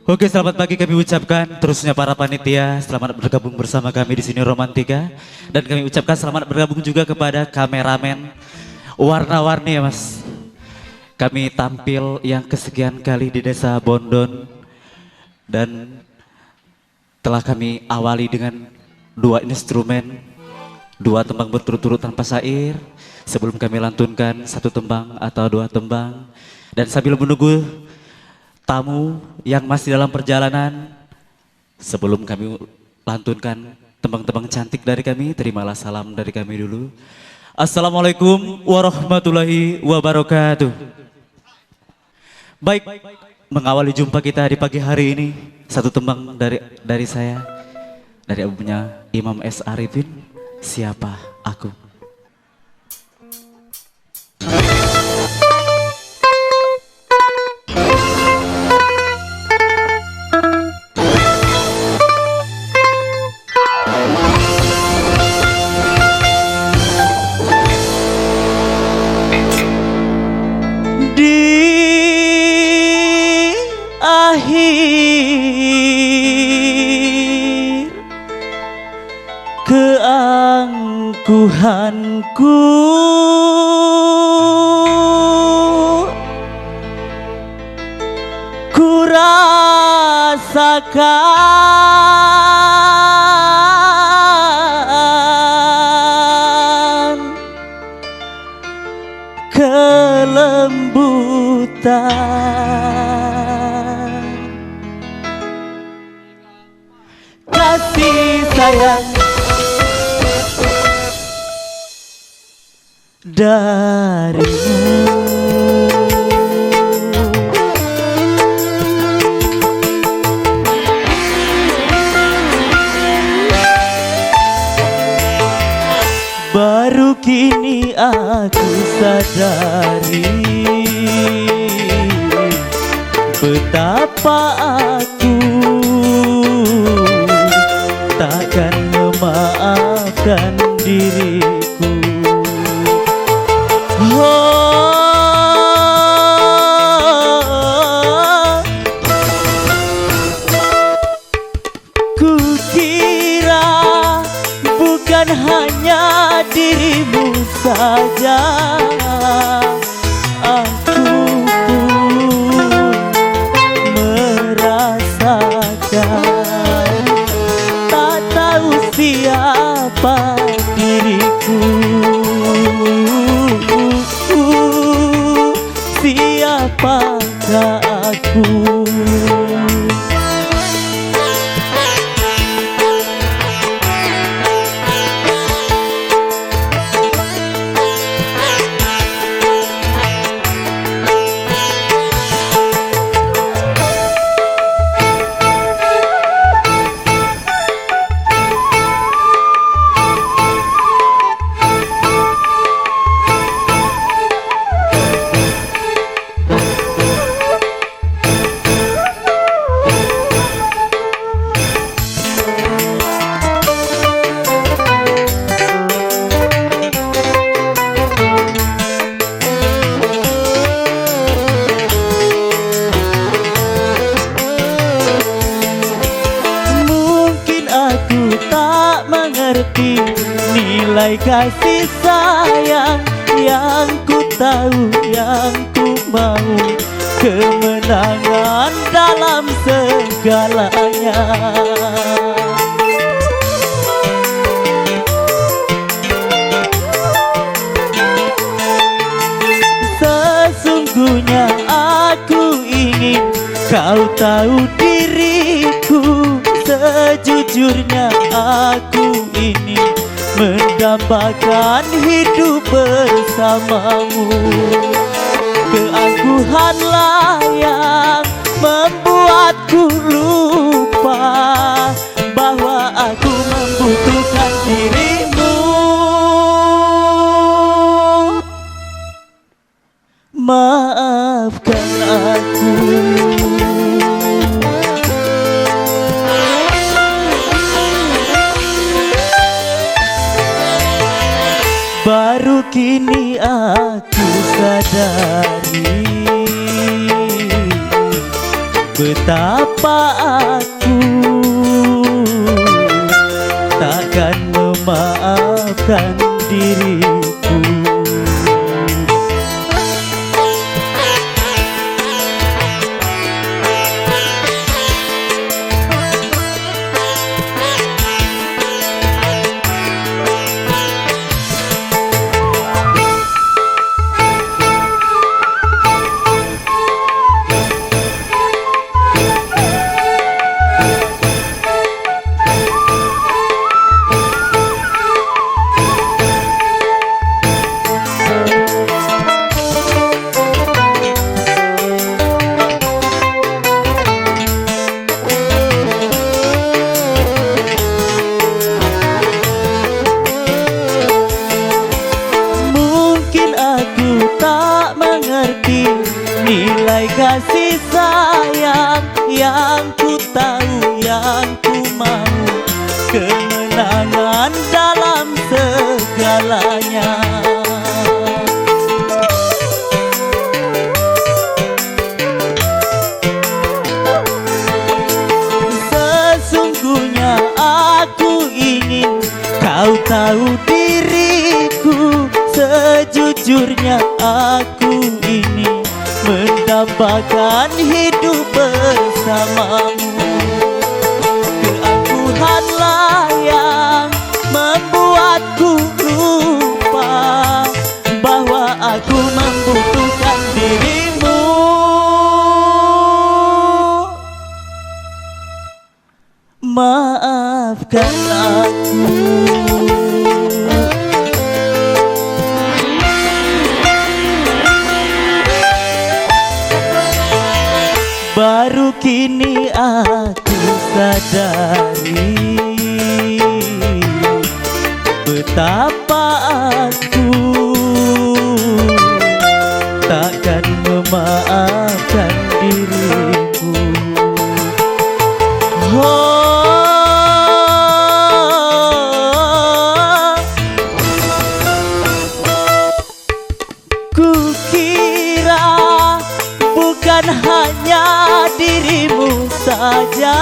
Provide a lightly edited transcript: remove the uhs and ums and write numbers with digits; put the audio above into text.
Oke, selamat pagi kami ucapkan terusnya para panitia, selamat bergabung bersama kami di sini Romantika, dan kami ucapkan selamat bergabung juga kepada kameramen warna-warni ya Mas. Kami tampil yang kesekian kali di Desa Bondon dan telah kami awali dengan dua instrumen, dua tembang berturut-turut tanpa syair sebelum kami lantunkan satu tembang atau dua tembang, dan sambil menunggu tamu yang masih dalam perjalanan, sebelum kami lantunkan tembang-tembang cantik dari kami, terimalah salam dari kami dulu. Assalamualaikum warahmatullahi wabarakatuh. Baik, mengawali jumpa kita di pagi hari ini, satu tembang dari saya, dari albumnya Imam S. Arifin, Siapa Aku. Akhir keangkuhanku, ku rasakan kelembutan kasih sayang darimu. Baru kini aku sadari betapa aku takkan memaafkan diriku. Oh, ku kira bukan hanya dirimu saja, aku pun merasakan, tak tahu siapa diriku, siapakah aku. Nilai kasih sayang yang ku tahu, yang ku mau, kemenangan dalam segalanya. Sesungguhnya aku ingin kau tahu diriku, sejujurnya aku ini mendambakan hidup bersamamu. Keangkuhanlah yang membuatku lupa bahwa aku membutuhkan dirimu. Maafkan aku. Baru kini aku sadari betapa Betapa aku takkan memaafkan diriku. Nilai kasih sayang yang ku tahu, yang ku mau, kemenangan dalam segalanya. Sesungguhnya aku ingin kau tahu diriku, sejujurnya aku ini mendambakan hidup bersamamu. Keangkuhanlah yang membuatku lupa bahwa aku membutuhkan dirimu. Maafkan aku. Baru kini aku sadari betapa aku takkan memaafkan diriku. Kukira bukan hanya dirimu saja.